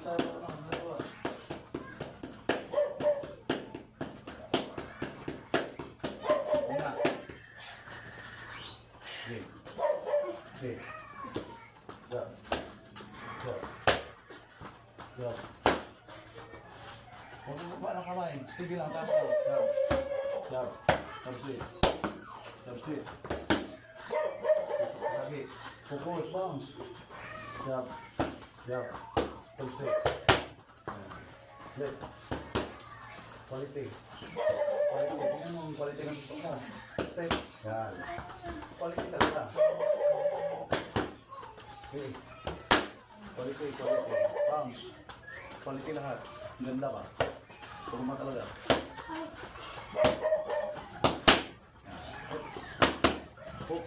sa ano. Nga. Okay. Okay. Jab. Jab. Jab. Huwag mo pa ng kamay. Steady lang. Taas daw. Jab. Jab. Jab straight. Jab straight. Lagi. Focus. Bounce. Jab. Jab. Jab straight. Left. Quality. Quality. Tingnan mo ang quality ng ito mo. Step. Yan. Quality talaga. Okay. Quality. Quality. Bounce. Quality lahat. Ganda ba? Turma talaga. Hook.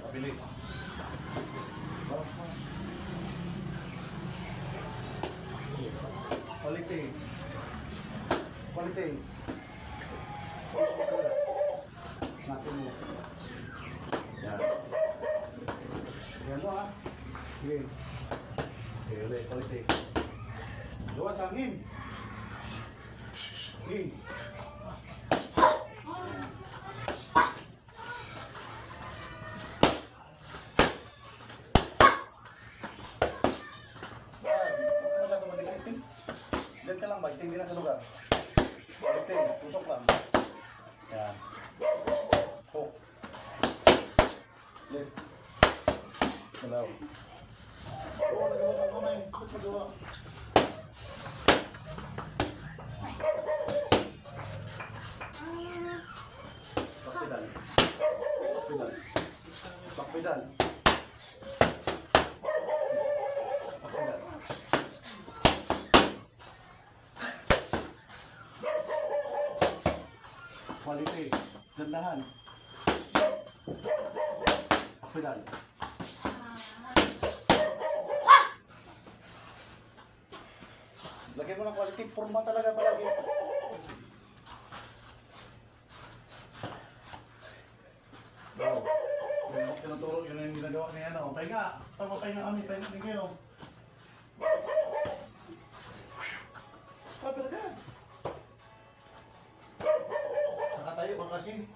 Pabilis. Quality. Quality. Natin mo. Yan. Yan mo ha. Okay. Okay, ulit. Quality. Luwas hangin. Okay. Diyan ka lang ba? Stay din na sa lugar. Quality. Tusok lang. Yan. Hook. Left. Malaw. Oo, nagawa ng kamay. Ba't magawa? Bakpedal. Bakpedal. Bakpedal. Bakpedal. Quality. Gandahan. Bakpedal. Lagyan mo ng quality. Purma talaga palagi. Wow. Yun ang tinuturo. Yun ang ginagawa niya. Pahinga. Pahinga kami. Pahinga din kayo. Talaga. Nakatayo ba kasi?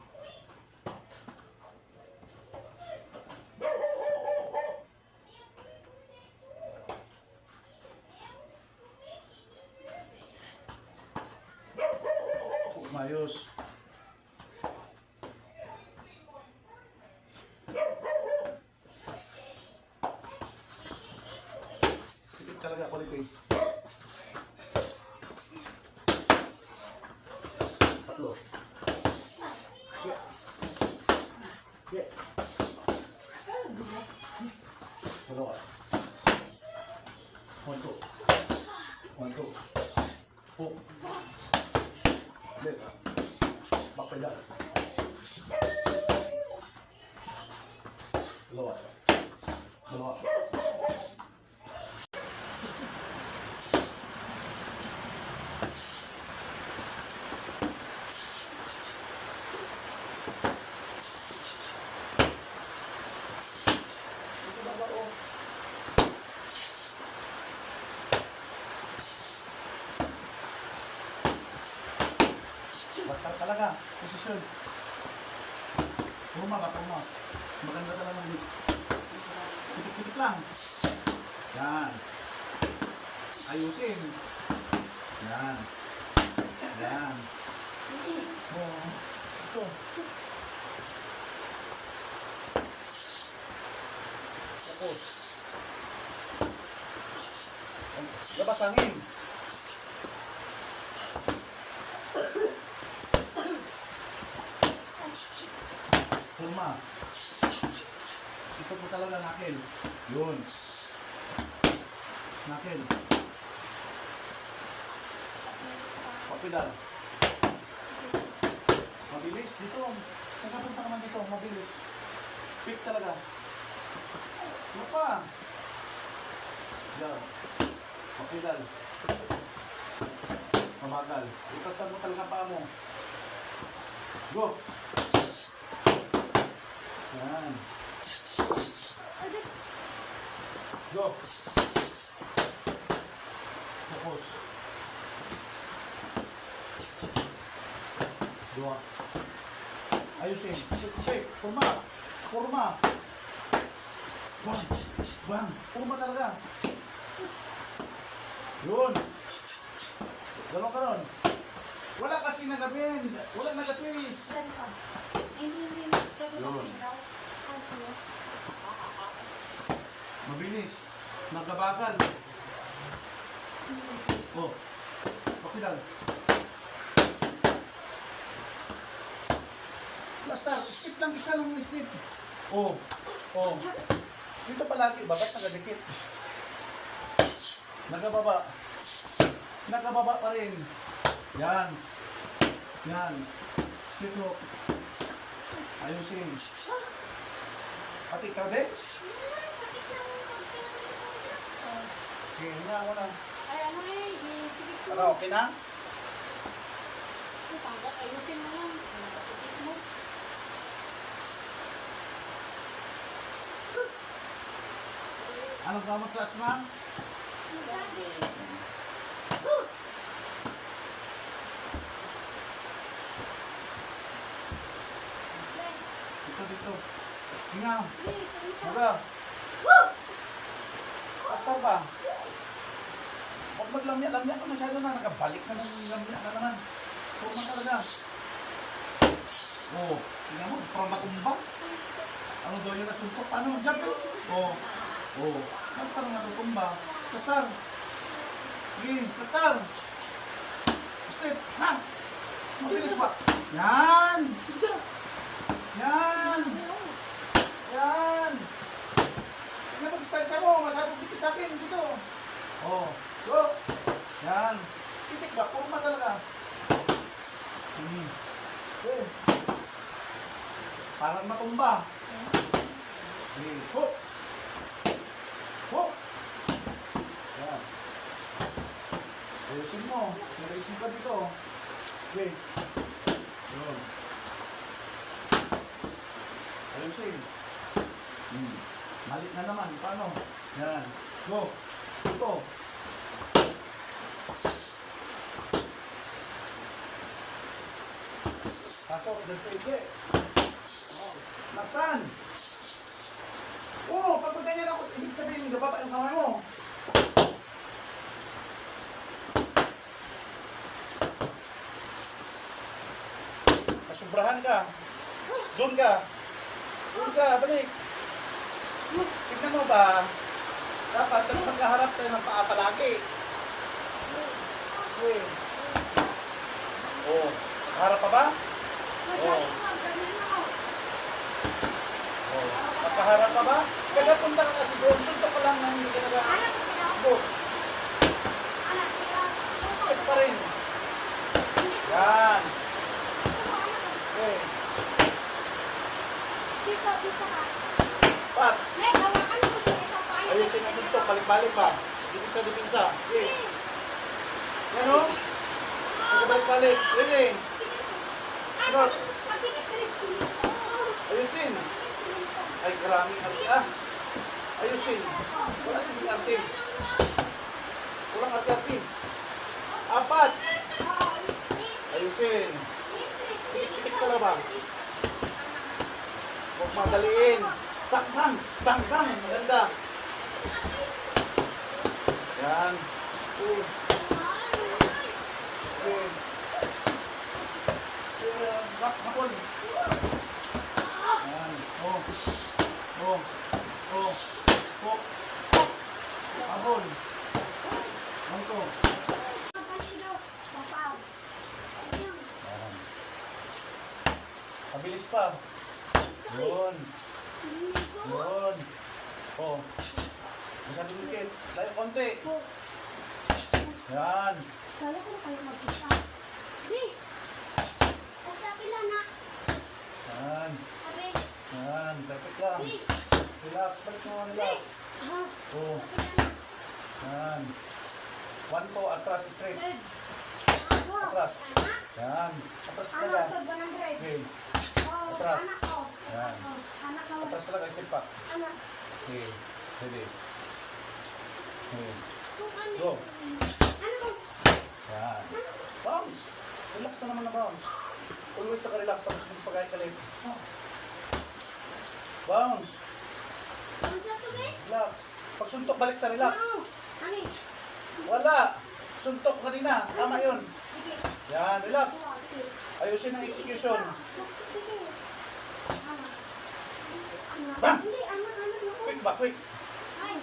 Mayos. Sikip talaga quality. Tatlo. Yeah. Dalawa. 1, 2. 1, 2. Hook. Left. Bakpedal. Dalawa. Dalawa. Basta talaga, posisyon. Puma ba, puma. Maganda talaga ng mix. Tipik-tipik lang. Yan. Ayusin. Yan. Yan. Oh, ito. Tapos. Labas hangin. Puma. Ito po talaga nakil. Yun. Nakil. Bakpedal. Mabilis. Dito. Nagkapunta ka man dito. Mabilis. Quick talaga. Ano pa? Diyan. Bakpedal. Mamagal. Itasan mo talaga pa mo. Go. Yan. Focus. Dua. Ayusin. Shake. Kurma. Kurma. Bang. Bang. Kurma talaga. Yun. Galong ka ron. Wala kasi nagabin. Wala nagatwist. Yun. Mabilis. Nagkabagal. Oh. Okay lang. Basta, skip lang isa lang ng snip. Oh. Oh. Dito palagi, babat nagadikit. Nagababa. Nagababa pa rin. Yan. Yan. Split hook. Ayusin. Pati ka din? Okay, hinga ako na. Ay, ano eh, sige ko. Ano, okay na? Tanggal, ayusin mo yan. Sige mo. Anong gamot sa asma? Dito. Hinga. Maga. Pastor ba? Huwag maglamya-lamya ka masyado na. Nakabalik na ng lamya na naman. Huwag man talaga. Oh, tingnan mo, parang matumba. Ano daw yung nasumpok? Ano? Diyan ko? Oh. Oh. Ano parang natutumba? Pastor. Sige, Pastor. Step. Ha? Mabilis ba? Yan! Yan! Yan! Ano mag-style mo? Masyadong dikit sa akin dito. Oh. Go! Yan. Titik ba? Kurma talaga. Okay. Parang matumba. Okay. Hook! Hook! Yan. Ayusin mo. Ayusin ka dito. Okay. Yun. Ayusin. Balik na naman. Paano? Yan. Go. Ito. Pasok. Dito ito eh. Oh. Laksan. Oh, pag ganyan ako, ibig sabihin, nababa yung kamay mo. Kasubrahan ka. Doon ka. Doon ka, balik. Tignan mo ba? Dapat magkaharap tayo ng paa palagi. Okay. Oh, harap pa ba? Oh. Oh. Magkaharap pa ba? Kaya punta ka kasi doon. Sunto ka lang na hindi ka nag-scope. Step pa rin. Yan. Okay. Pat. Ayusin ang suntok. Balik-balik pa. Dipinsa. Okay. Yan o. Balik-balik. Ready. Sunod. Ayusin. Ay, karaming arte. Ayusin. Wala sige arte. Walang arte-arte. Apat. Ayusin. Pitik ka lang ba? Huwag madaliin. Bang! Maganda. Yan. Okay. Hapon. Yan. Oh. Hapon. Mangko. Mabilis pa. Yun. Oh. Masyadong dikit. Tayo konti. Yan. Kala ko na kayo mag-isa. Di! Sa pila na. Yan. Sabi. Yan. Perfect lang. Di! Relax. Balik mo. Relax. Oh. Yan. 1 to. Atras. Straight. Atras. Yan. Atras talaga. Okay. Atras. Yan. Atras talaga. Step pa. Okay. Ready. Okay. Kung ano. Go. Ano ba? Yan. Bounce. Relax na naman na bounce. Always naka-relax tapos magpagay ka lang. Bounce. Ang sabi ba? Relax. Pag suntok, balik sa relax. Ano? Ano? Wala. Suntok kanina. Tama yun. Sige. Yan, relax. Sige. Ayusin ang execution. Sige. Bang! Hindi, anak, ako. Quick ba, quick. Ay,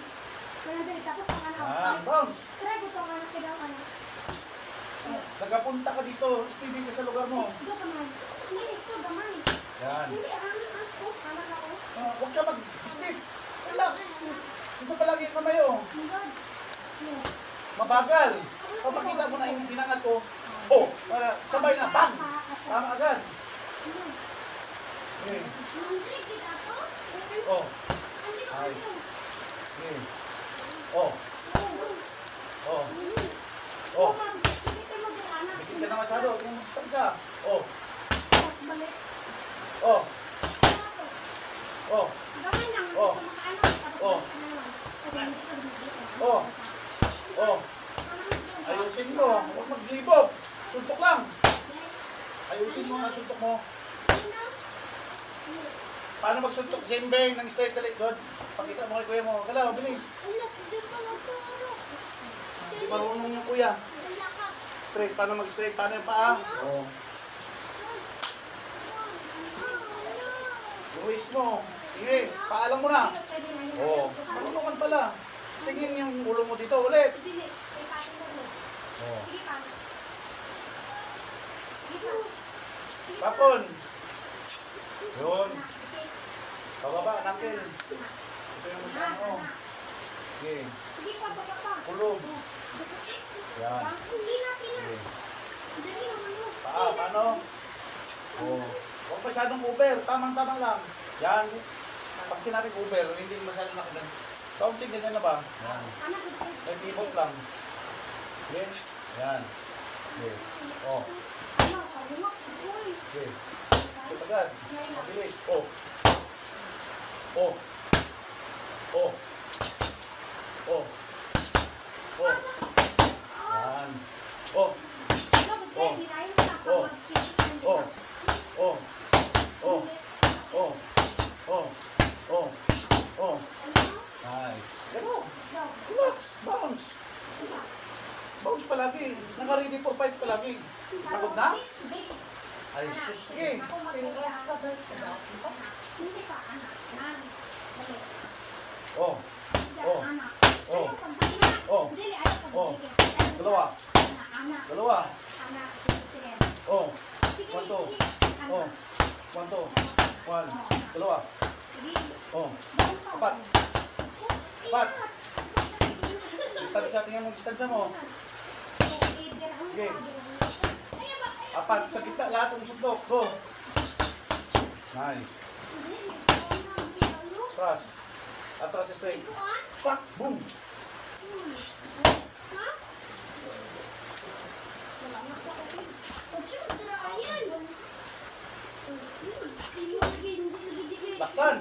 wala dali. Tapos ang anak. Yan, bounce. Try ko ito ang anak kaya daw anak. Nagapunta ka dito. Stevie ka sa lugar mo. Ito naman. Hindi, ito naman. Yan. Hindi, anak ako. Anak ako. Huwag ka mag-stiff. Relax. Dito palagi yung kamay, oh. Oh my God. Yeah. Mabagal. Pag makita mo na hinangat ko, oh, sabay na, bang! Tama agad. Okay. Nandrik kita ako? Oh, Andito ka Ayos. ako. okay. Oh, oh, Oh, oh. ma'am. Hindi ka mag-anak. Bikin ka na masyado. Yung stop ka. Oh, Tapos balik. oh, Ano to? oh, Gamay lang. Oh. Sa makaanak. Tapos Oh. balik ka naman. Kasi hindi ka dito. Oh. oh. Ayusin mo. Huwag maglibog. Suntok lang. Ayusin mo ang suntok mo. Paano magsuntok, Jembeng, ng straight na likod? Pakita mo kay kuya mo. Galaw, bilis. Hindi marunong yung kuya. Straight, paano mag-straight? Paano yung paa? Oh. Luis mo. Sige, paalam mo na. Oh, marunungan pala. Tingin yung ulo mo dito ulit. Oh. Tapon. Yun. Pababa, nakil. Ito yung masama mo. Okay. Kulog. Yan. Okay. Paa, paano? Oh. Huwag masyadong over. Tamang-tama lang. Yan. Pag sinabing over, hindi masyadong nakinan. Kaunting ganyan na ba? Yan. May pivot lang. Yes. Yan. Okay. Oh. Okay. Ito agad. Mabilis. Oh. Oh. Oh. Oh. Oh. Yan. Oh. Oh. Oh. Oh. Oh. Oh. Oh. Oh. Oh. Nice. Gano. Relax. Bounce. Bounce palagi. Naka-ready for fight palagi. Pagod na? Ay, sus. Okay. Oh. Oh. Oh. Oh. Oh. Dalawa. Dalawa. Oh. One, two. Oh. One, two. One. Dalawa. Oh. Apat. Apat. Distansya. Tingnan mo distansya mo. Okay. Apat. Sa gitna lahat ng suntok. Go. Nice. Atras. Atras straight. Fuck. Boom. Laksan.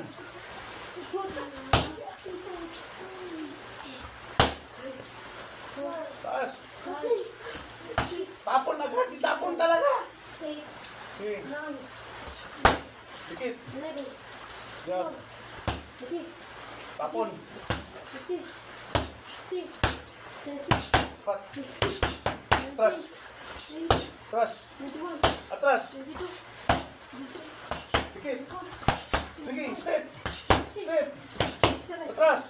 Taas. Tapon agad. Itapon talaga. Okay. Dikit. Yan. Tapon. Fat. Atras. Atras. Atras. Dikit. Sige. Step. Step. Atras.